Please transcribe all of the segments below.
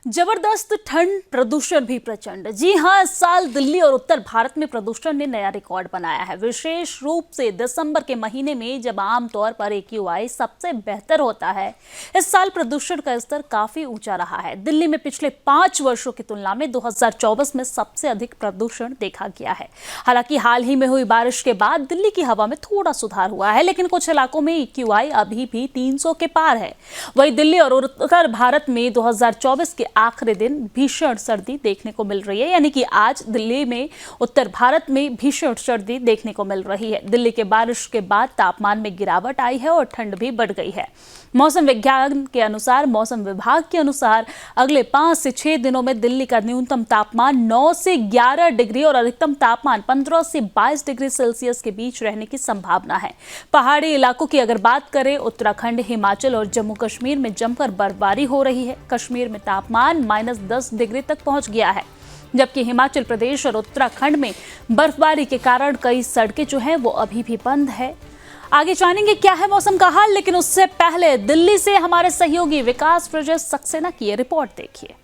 जबरदस्त ठंड, प्रदूषण भी प्रचंड। जी हां, इस साल दिल्ली और उत्तर भारत में प्रदूषण ने नया रिकॉर्ड बनाया है। विशेष रूप से दिसंबर के महीने में जब आमतौर पर AQI सबसे बेहतर होता है, इस साल प्रदूषण का स्तर काफी ऊंचा रहा है। दिल्ली में पिछले 5 वर्षों की तुलना में 2024 में सबसे अधिक प्रदूषण देखा गया है। हालांकि हाल ही में हुई बारिश के बाद दिल्ली की हवा में थोड़ा सुधार हुआ है, लेकिन कुछ इलाकों में AQI अभी भी 300 के पार है। वहीं दिल्ली और उत्तर भारत में 2024 के आखिरी दिन भीषण सर्दी देखने को मिल रही है, यानी कि आज दिल्ली में उत्तर भारत में भीषण सर्दी देखने को मिल रही है। दिल्ली के बारिश के बाद तापमान में गिरावट आई है और ठंड भी बढ़ गई है। मौसम विज्ञान के अनुसार, मौसम विभाग के अनुसार अगले 5 से 6 दिनों में दिल्ली का न्यूनतम तापमान 9 से 11 डिग्री और अधिकतम तापमान 15 से 22 डिग्री सेल्सियस के बीच रहने की संभावना है। पहाड़ी इलाकों की अगर बात करें, उत्तराखंड, हिमाचल और जम्मू कश्मीर में जमकर बर्फबारी हो रही है। कश्मीर में तापमान -10 डिग्री तक पहुंच गया है, जबकि हिमाचल प्रदेश और उत्तराखंड में बर्फबारी के कारण कई सड़कें जो हैं वो अभी भी बंद है। आगे जानेंगे क्या है मौसम का हाल, लेकिन उससे पहले दिल्ली से हमारे सहयोगी विकास ब्रिजेश सक्सेना की ये रिपोर्ट देखिए।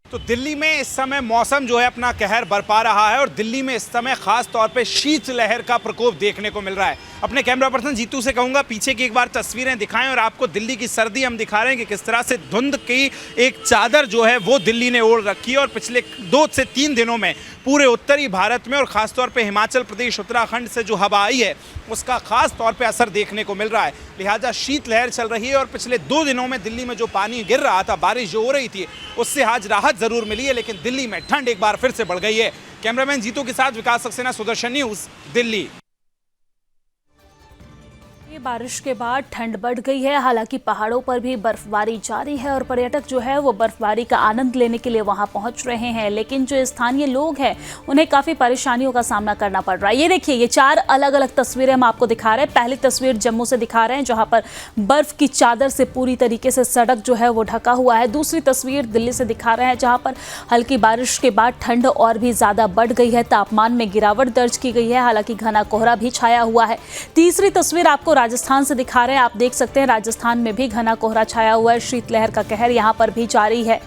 तो दिल्ली में इस समय मौसम जो है अपना कहर बरपा रहा है और दिल्ली में इस समय खास तौर पे शीतलहर का प्रकोप देखने को मिल रहा है। अपने कैमरा पर्सन जीतू से कहूंगा पीछे की एक बार तस्वीरें दिखाएं और आपको दिल्ली की सर्दी हम दिखा रहे हैं कि किस तरह से धुंध की एक चादर जो है वो दिल्ली ने ओढ़ रखी है और पिछले 2 से 3 दिनों में पूरे उत्तरी भारत में और खासतौर पे हिमाचल प्रदेश, उत्तराखंड से जो हवा आई है उसका खास तौर पे असर देखने को मिल रहा है। लिहाजा शीतलहर चल रही है और पिछले 2 दिनों में दिल्ली में जो पानी गिर रहा था, बारिश जो हो रही थी, उससे आज राहत जरूर मिली है, लेकिन दिल्ली में ठंड एक बार फिर से बढ़ गई है। कैमरामैन जीतू के साथ विकास सक्सेना, सुदर्शन न्यूज, दिल्ली। बारिश के बाद ठंड बढ़ गई है। हालांकि पहाड़ों पर भी बर्फबारी जारी है और पर्यटक जो है वो बर्फबारी का आनंद लेने के लिए वहां पहुंच रहे हैं, लेकिन जो स्थानीय लोग हैं उन्हें काफी परेशानियों का सामना करना पड़ रहा है। ये देखिए, ये 4 अलग अलग तस्वीरें हम आपको दिखा रहे हैं। पहली तस्वीर जम्मू से दिखा रहे हैं, जहां पर बर्फ की चादर से पूरी तरीके से सड़क जो है वो ढका हुआ है। दूसरी तस्वीर दिल्ली से दिखा रहे हैं, जहां पर हल्की बारिश के बाद ठंड और भी ज्यादा बढ़ गई है, तापमान में गिरावट दर्ज की गई है, हालांकि घना कोहरा भी छाया हुआ है। तीसरी तस्वीर आपको राजस्थान से दिखा रहे हैं। आप देख सकते हैं राजस्थान में भी घना कोहरा छाया हुआ है, शीतलहर का कहर यहां पर भी जारी है।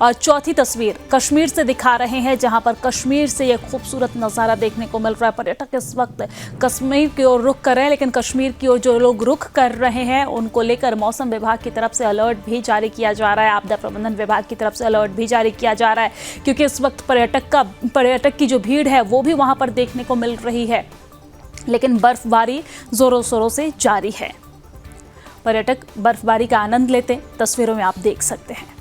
और चौथी तस्वीर कश्मीर से दिखा रहे हैं, जहां पर कश्मीर से यह खूबसूरत नजारा देखने को मिल रहा है। पर्यटक इस वक्त कश्मीर की ओर रुख कर रहे हैं, लेकिन कश्मीर की ओर जो लोग रुख कर रहे हैं उनको लेकर मौसम विभाग की तरफ से अलर्ट भी जारी किया जा रहा है, आपदा प्रबंधन विभाग की तरफ से अलर्ट भी जारी किया जा रहा है, क्योंकि इस वक्त पर्यटक की जो भीड़ है वो भी वहां पर देखने को मिल रही है, लेकिन बर्फबारी जोरों शोरों से जारी है। पर्यटक बर्फबारी का आनंद लेते, तस्वीरों में आप देख सकते हैं।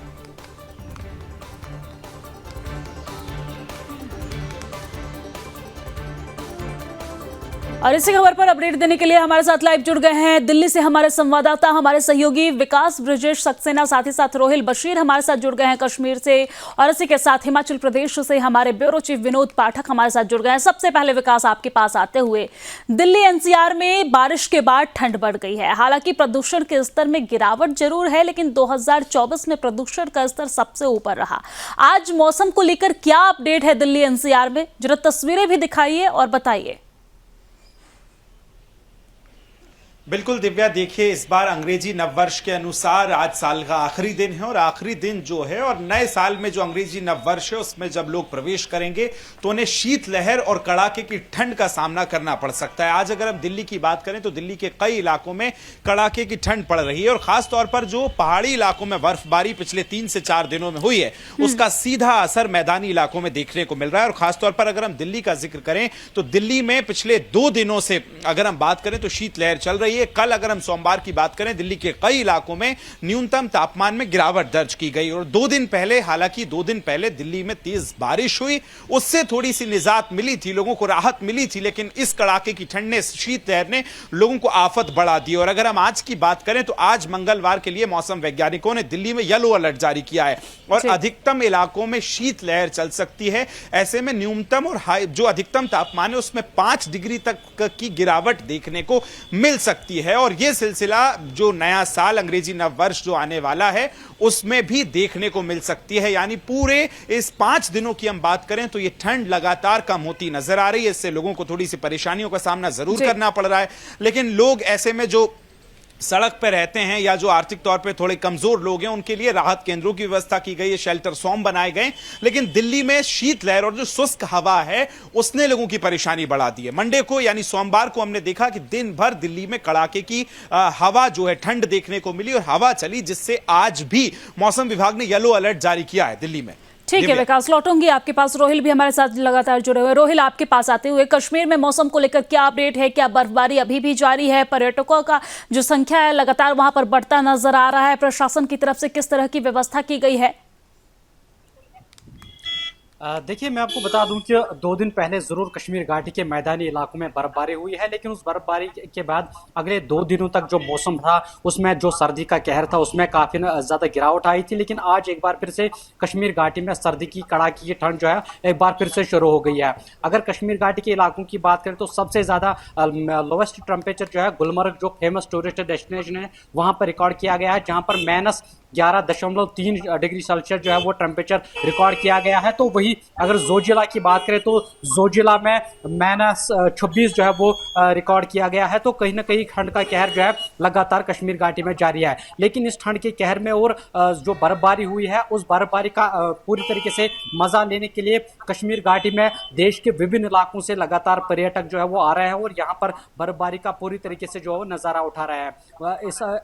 और इसी खबर पर अपडेट देने के लिए हमारे साथ लाइव जुड़ गए हैं दिल्ली से हमारे संवाददाता, हमारे सहयोगी विकास ब्रिजेश सक्सेना, साथ ही साथ रोहिल बशीर हमारे साथ जुड़ गए हैं कश्मीर से, और इसी के साथ हिमाचल प्रदेश से हमारे ब्यूरो चीफ विनोद पाठक हमारे साथ जुड़ गए हैं। सबसे पहले विकास, आपके पास आते हुए, दिल्ली NCR में बारिश के बाद ठंड बढ़ गई है। हालांकि प्रदूषण के स्तर में गिरावट जरूर है, लेकिन 2024 में प्रदूषण का स्तर सबसे ऊपर रहा। आज मौसम को लेकर क्या अपडेट है दिल्ली NCR में, जरा तस्वीरें भी दिखाइए और बताइए। बिल्कुल दिव्या, देखिए इस बार अंग्रेजी नववर्ष के अनुसार आज साल का आखिरी दिन है और आखिरी दिन जो है और नए साल में जो अंग्रेजी नववर्ष है उसमें जब लोग प्रवेश करेंगे तो उन्हें शीतलहर और कड़ाके की ठंड का सामना करना पड़ सकता है। आज अगर हम दिल्ली की बात करें तो दिल्ली के कई इलाकों में कड़ाके की ठंड पड़ रही है और खासतौर पर जो पहाड़ी इलाकों में बर्फबारी पिछले 3 से 4 दिनों में हुई है उसका सीधा असर मैदानी इलाकों में देखने को मिल रहा है। और खासतौर पर अगर हम दिल्ली का जिक्र करें तो दिल्ली में पिछले 2 दिनों से अगर हम बात करें तो शीतलहर चल रही है। कल अगर हम सोमवार की बात करें, दिल्ली के कई इलाकों में न्यूनतम तापमान में गिरावट दर्ज की गई और 2 दिन पहले, हालांकि 2 दिन पहले दिल्ली में तेज बारिश हुई, उससे थोड़ी सी निजात मिली थी, लोगों को राहत मिली थी, लेकिन इस कड़ाके की ठंड ने, शीतलहर ने लोगों को आफत बढ़ा दी। और अगर हम आज की बात करें तो आज मंगलवार के लिए मौसम वैज्ञानिकों ने दिल्ली में येलो अलर्ट जारी किया है और अधिकतम इलाकों में शीतलहर चल सकती है। ऐसे में न्यूनतम और जो अधिकतम तापमान है उसमें 5 डिग्री तक की गिरावट देखने को मिल सकती है। और यह सिलसिला जो नया साल अंग्रेजी नववर्ष जो आने वाला है उसमें भी देखने को मिल सकती है, यानी पूरे इस 5 दिनों की हम बात करें तो ये ठंड लगातार कम होती नजर आ रही है। इससे लोगों को थोड़ी सी परेशानियों का सामना जरूर करना पड़ रहा है, लेकिन लोग ऐसे में जो सड़क पर रहते हैं या जो आर्थिक तौर पे थोड़े कमजोर लोग हैं, उनके लिए राहत केंद्रों की व्यवस्था की गई है, शेल्टर सोम बनाए गए। लेकिन दिल्ली में शीतलहर और जो शुष्क हवा है उसने लोगों की परेशानी बढ़ा दी है। मंडे को यानी सोमवार को हमने देखा कि दिन भर दिल्ली में कड़ाके की हवा जो है, ठंड देखने को मिली और हवा चली, जिससे आज भी मौसम विभाग ने येलो अलर्ट जारी किया है दिल्ली में। ठीक है विकास, लौटूंगी आपके पास। रोहिल भी हमारे साथ लगातार जुड़े हुए। रोहिल, आपके पास आते हुए, कश्मीर में मौसम को लेकर क्या अपडेट है? क्या बर्फबारी अभी भी जारी है? पर्यटकों का जो संख्या है लगातार वहां पर बढ़ता नजर आ रहा है। प्रशासन की तरफ से किस तरह की व्यवस्था की गई है? देखिए, मैं आपको बता दूं कि 2 दिन पहले जरूर कश्मीर घाटी के मैदानी इलाकों में बर्फबारी हुई है, लेकिन उस बर्फबारी के बाद अगले 2 दिनों तक जो मौसम था उसमें जो सर्दी का कहर था उसमें काफी ज्यादा गिरावट आई थी। लेकिन आज एक बार फिर से कश्मीर घाटी में सर्दी की कड़ाके की ठंड जो है एक बार फिर से शुरू हो गई है। अगर कश्मीर घाटी के इलाकों की बात करें तो सबसे ज्यादा लोवेस्ट टेम्परेचर जो है गुलमर्ग, जो फेमस टूरिस्ट डेस्टिनेशन है, वहां पर रिकॉर्ड किया गया है, जहां पर -11.3 डिग्री सेल्सियस जो है वो टेम्परेचर रिकॉर्ड किया गया है। तो वही अगर जोजिला की बात करें तो जोजिला में -26 जो है वो रिकॉर्ड किया गया है। तो कहीं ना कहीं ठंड का कहर जो है लगातार कश्मीर घाटी में जारी है। लेकिन इस ठंड के कहर में और जो बर्फबारी हुई है उस बर्फबारी का पूरी तरीके से मजा लेने के लिए कश्मीर घाटी में देश के विभिन्न इलाकों से लगातार पर्यटक जो है वो आ रहे हैं और यहाँ पर बर्फबारी का पूरी तरीके से जो है वो नज़ारा उठा रहे हैं।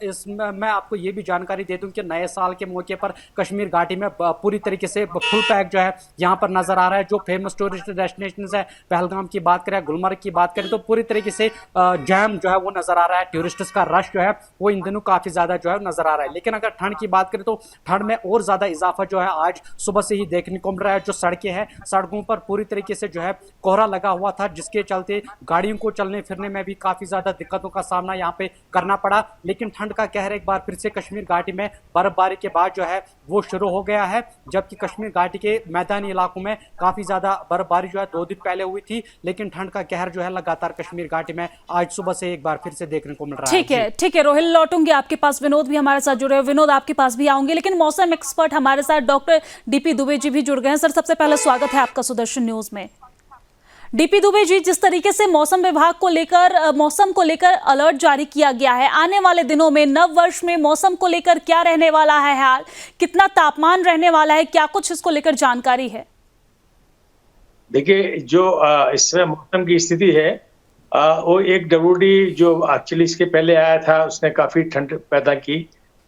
इसमें मैं आपको ये भी जानकारी दे दूं कि नए साल के मौके पर कश्मीर घाटी में पूरी तरीके से फुल पैक जो है यहाँ पर नजर आ रहा है। जो फेमस टूरिस्ट डेस्टिनेशन है, पहलगाम की बात करें, गुलमर्ग की बात करें, तो पूरी तरीके से जैम जो है वो नजर आ रहा है। टूरिस्ट्स का रश जो है वो इन दिनों काफी ज्यादा जो है नजर आ रहा है। लेकिन अगर ठंड की बात करें तो ठंड में और ज्यादा इजाफा जो है आज सुबह से ही देखने को मिल रहा है। जो सड़कें हैं, सड़कों पर पूरी तरीके से जो है कोहरा लगा हुआ था, जिसके चलते गाड़ियों को चलने फिरने में भी काफी ज्यादा दिक्कतों का सामना यहाँ पे करना पड़ा। लेकिन ठंड का कहर एक बार फिर से कश्मीर घाटी में बर्फबारी के बाद जो है वो शुरू हो गया है। जबकि कश्मीर घाटी के मैदानी इलाकों में काफी ज्यादा बर्फबारी जो है 2 दिन पहले हुई थी, लेकिन ठंड का कहर जो है लगातार कश्मीर घाटी में आज सुबह से एक बार फिर से देखने को मिल रहा है। ठीक है रोहिल, लौटूंगी आपके पास। विनोद भी हमारे साथ जुड़े हैं। विनोद, आपके पास भी आऊंगे, लेकिन मौसम एक्सपर्ट हमारे साथ डॉक्टर डीपी दुबे जी भी जुड़ गए हैं। सर, सबसे पहले स्वागत है आपका सुदर्शन न्यूज में। डीपी दुबे जी, जिस तरीके से मौसम विभाग को लेकर अलर्ट जारी किया गया है, आने वाले दिनों में नव वर्ष में मौसम को लेकर क्या रहने वाला है हाल? कितना तापमान रहने वाला है? क्या कुछ इसको लेकर जानकारी है? देखिए, जो इसमें मौसम की स्थिति है वो एक WD जो एक्चुअली इसके पहले आया था उसने काफी ठंड पैदा की।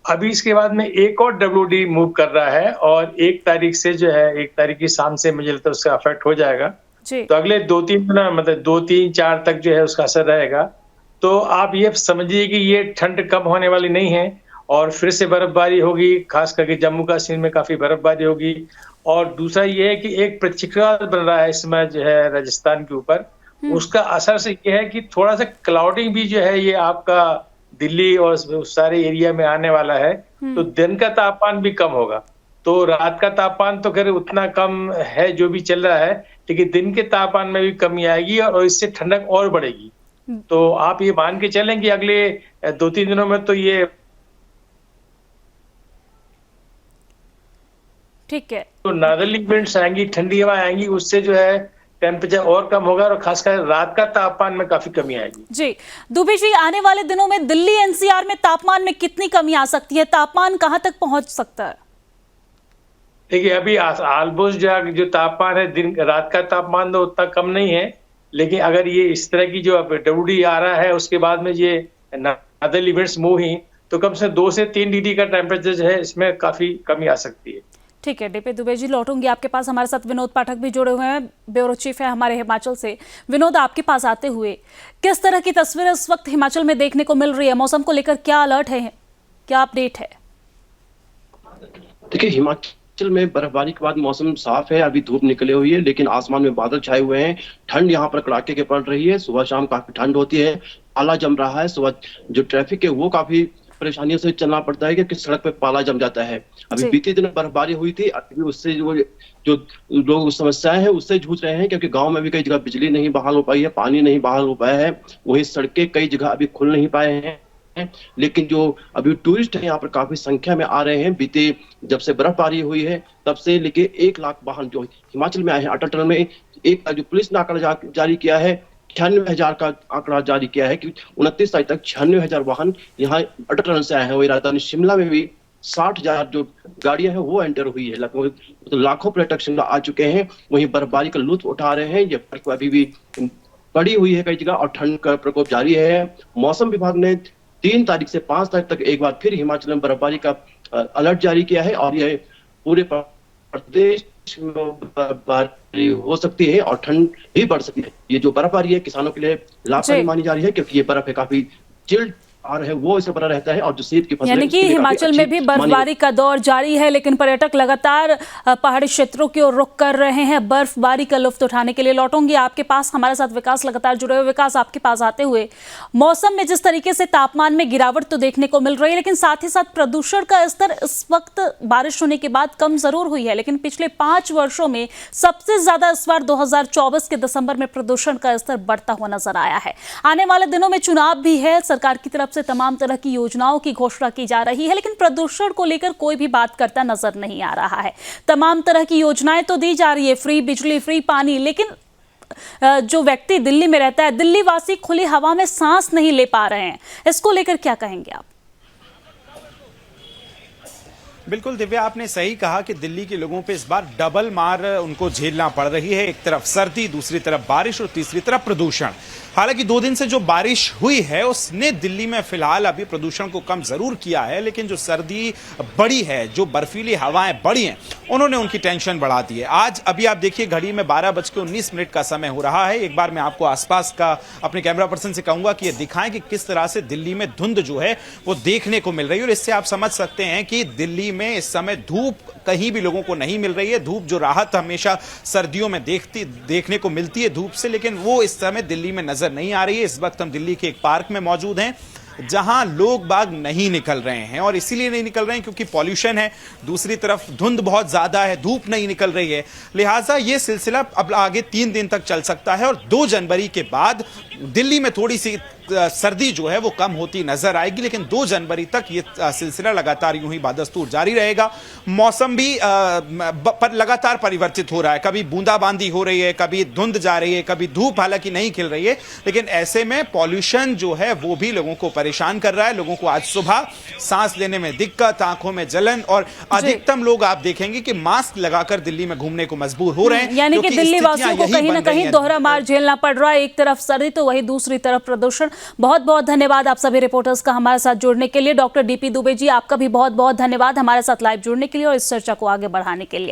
अभी इसके बाद में एक और WD मूव कर रहा है और 1 तारीख से जो है 1 तारीख की शाम से मुझे लगता है उसका अफेक्ट हो जाएगा। तो अगले 2-3 दिन मतलब 2-3-4 तक जो है उसका असर रहेगा। तो आप ये समझिए कि ये ठंड कम होने वाली नहीं है और फिर से बर्फबारी होगी, खास करके जम्मू कश्मीर में काफी बर्फबारी होगी। और दूसरा ये है कि एक प्रतिक्रमण बन रहा है इसमें जो है राजस्थान के ऊपर, उसका असर से ये है कि थोड़ा सा क्लाउडिंग भी जो है ये आपका दिल्ली और सारे एरिया में आने वाला है। तो दिन का तापमान भी कम होगा, तो रात का तापमान तो खैर उतना कम है जो भी चल रहा है, लेकिन दिन के तापमान में भी कमी आएगी और इससे ठंडक और बढ़ेगी। तो आप ये मान के चलें कि अगले 2-3 दिनों में तो ये ठीक है, तो नॉर्दर्ली विंड्स आएंगी, ठंडी हवा आएंगी, उससे जो है टेम्परेचर और कम होगा और खासकर रात का तापमान में काफी कमी आएगी। जी दुबे जी, आने वाले दिनों में दिल्ली NCR में तापमान में कितनी कमी आ सकती है? तापमान कहां तक पहुंच सकता है? देखिए, अभी ऑलमोस्ट जो तापमान है, दिन रात का तापमान तो उतना कम नहीं है, लेकिन अगर ये इस तरह की जो WD आ रहा है उसके बाद में ये नॉर्दर्ली विंड्स मूव ही, तो कम से 2 से 3 डिग्री का टेम्परेचर जो है इसमें काफी कमी आ सकती है। ठीक है डीपी दुबे जी, लौटूंगी आपके पास। हमारे साथ विनोद पाठक भी जुड़े हुए हैं, ब्यूरो चीफ है हमारे हिमाचल से। विनोद, आपके पास आते हुए, किस तरह की तस्वीर इस वक्त हिमाचल में देखने को मिल रही है? मौसम को लेकर क्या अलर्ट है, क्या अपडेट है? देखिए, हिमाचल में बर्फबारी के बाद मौसम साफ है, अभी धूप निकली हुई है, लेकिन आसमान में बादल छाए हुए हैं। ठंड यहाँ पर कड़ाके के पड़ रही है, सुबह शाम काफी ठंड होती है, पाला जम रहा है। सुबह जो ट्रैफिक है वो काफी परेशानियों से चलना पड़ता है क्योंकि सड़क पे पाला जम जाता है। अभी बीते दिन बर्फबारी हुई थी, अभी उससे जो लोग समस्याएं हैं उससे जूझ रहे हैं क्योंकि गांव में भी कई जगह बिजली नहीं बहाल हो पाई है, पानी नहीं बहाल हो पाया है, वही सड़कें कई जगह अभी खुल नहीं पाए हैं। लेकिन जो अभी टूरिस्ट है यहाँ पर काफी संख्या में आ रहे हैं। बीते जब से बर्फबारी हुई है तब से लेके 1 लाख वाहन जो हिमाचल में आए हैं। अटल टनल में एक जो पुलिस ने आंकड़ा जारी किया है 96,000 का आंकड़ा जारी किया है कि 29 तारीख तक 96,000 वाहन यहाँ अटक रन से आए हैं। वही राजधानी शिमला में भी 60,000 जो गाड़ियां हैं वो एंटर हुई है। लगभग तो लाखों पर्यटक शिमला आ चुके हैं। वहीं बर्फबारी का लुत्फ उठा रहे हैं। ये बर्फ अभी भी पड़ी हुई है कई जगह और ठंड का प्रकोप जारी है। मौसम विभाग ने 3 तारीख से 5 तारीख तक एक बार फिर हिमाचल में बर्फबारी का अलर्ट जारी किया है और यह पूरे प्रदेश में बर्फबारी हो सकती है और ठंड भी बढ़ सकती है। ये जो बर्फबारी है किसानों के लिए लाभकारी मानी जा रही है क्योंकि ये बर्फ है काफी चिल्ड आ रहे वो इसे बना रहता है और जो सेब की फसल यानी कि हिमाचल में भी बर्फबारी का दौर जारी है, लेकिन पर्यटक लगातार पहाड़ी क्षेत्रों की ओर रुख कर रहे हैं बर्फबारी का लुत्फ उठाने के लिए। लौटूंगी आपके पास, हमारे साथ विकास लगातार जुड़े हुए। विकास, आपके पास आते हुए, मौसम में जिस तरीके से तापमान में गिरावट तो देखने को मिल रही है, लेकिन साथ ही साथ प्रदूषण का स्तर इस वक्त बारिश होने के बाद कम जरूर हुई है, लेकिन पिछले 5 वर्षों में सबसे ज्यादा इस बार 2024 के दिसंबर में प्रदूषण का स्तर बढ़ता हुआ नजर आया है। आने वाले दिनों में चुनाव भी है, सरकार की तरफ से तमाम तरह की योजनाओं की घोषणा की जा रही है, लेकिन प्रदूषण को लेकर कोई भी बात करता नजर नहीं आ रहा है। तमाम तरह की योजनाएं तो दी जा रही है, फ्री बिजली, फ्री पानी, लेकिन जो व्यक्ति दिल्ली में रहता है, दिल्ली वासी खुली हवा में सांस नहीं ले पा रहे हैं। इसको लेकर क्या कहेंगे आप? बिल्कुल दिव्या, आपने सही कहा कि दिल्ली के लोगों पे इस बार डबल मार उनको झेलना पड़ रही है। एक तरफ सर्दी, दूसरी तरफ बारिश और तीसरी तरफ प्रदूषण। हालांकि 2 दिन से जो बारिश हुई है उसने दिल्ली में फिलहाल अभी प्रदूषण को कम जरूर किया है, लेकिन जो सर्दी बढ़ी है, जो बर्फीली हवाएं बढ़ी हैं, उन्होंने उनकी टेंशन बढ़ा दी है। आज अभी आप देखिए घड़ी में 12:19 का समय हो रहा है। एक बार मैं आपको आसपास का अपने कैमरा पर्सन से कहूंगा कि ये दिखाएं कि किस तरह से दिल्ली में धुंध जो है वो देखने को मिल रही है। और इससे आप समझ सकते हैं कि दिल्ली में इस समय धूप कहीं भी लोगों को नहीं मिल रही है। धूप जो राहत हमेशा सर्दियों में देखने को मिलती है धूप से, लेकिन वो इस समय दिल्ली में नजर नहीं आ रही है। इस वक्त हम दिल्ली के एक पार्क में मौजूद हैं जहां लोग बाग नहीं निकल रहे हैं, और इसीलिए नहीं निकल रहे हैं क्योंकि पॉल्यूशन है, दूसरी तरफ धुंध बहुत ज्यादा है, धूप नहीं निकल रही है। लिहाजा यह सिलसिला अब आगे 3 दिन तक चल सकता है और 2 जनवरी के बाद दिल्ली में थोड़ी सी सर्दी जो है वो कम होती नजर आएगी, लेकिन 2 जनवरी तक ये सिलसिला लगातार यूं ही बादस्तूर जारी रहेगा। मौसम भी लगातार परिवर्तित हो रहा है, कभी बूंदाबांदी हो रही है, कभी धुंध जा रही है, कभी धूप हालांकि नहीं खिल रही है, लेकिन ऐसे में पॉल्यूशन जो है वो भी लोगों को परेशान कर रहा है। लोगों को आज सुबह सांस लेने में दिक्कत, आंखों में जलन, और अधिकतम लोग आप देखेंगे कि मास्क लगाकर दिल्ली में घूमने को मजबूर हो रहे हैं। यानी कि दिल्ली वासियों को कहीं ना कहीं दोहरा मार झेलना पड़ रहा है, एक तरफ सर्दी तो वही दूसरी तरफ प्रदूषण। बहुत बहुत धन्यवाद आप सभी रिपोर्टर्स का हमारे साथ जुड़ने के लिए। डॉक्टर डीपी दुबे जी, आपका भी बहुत बहुत धन्यवाद हमारे साथ लाइव जुड़ने के लिए और इस चर्चा को आगे बढ़ाने के लिए।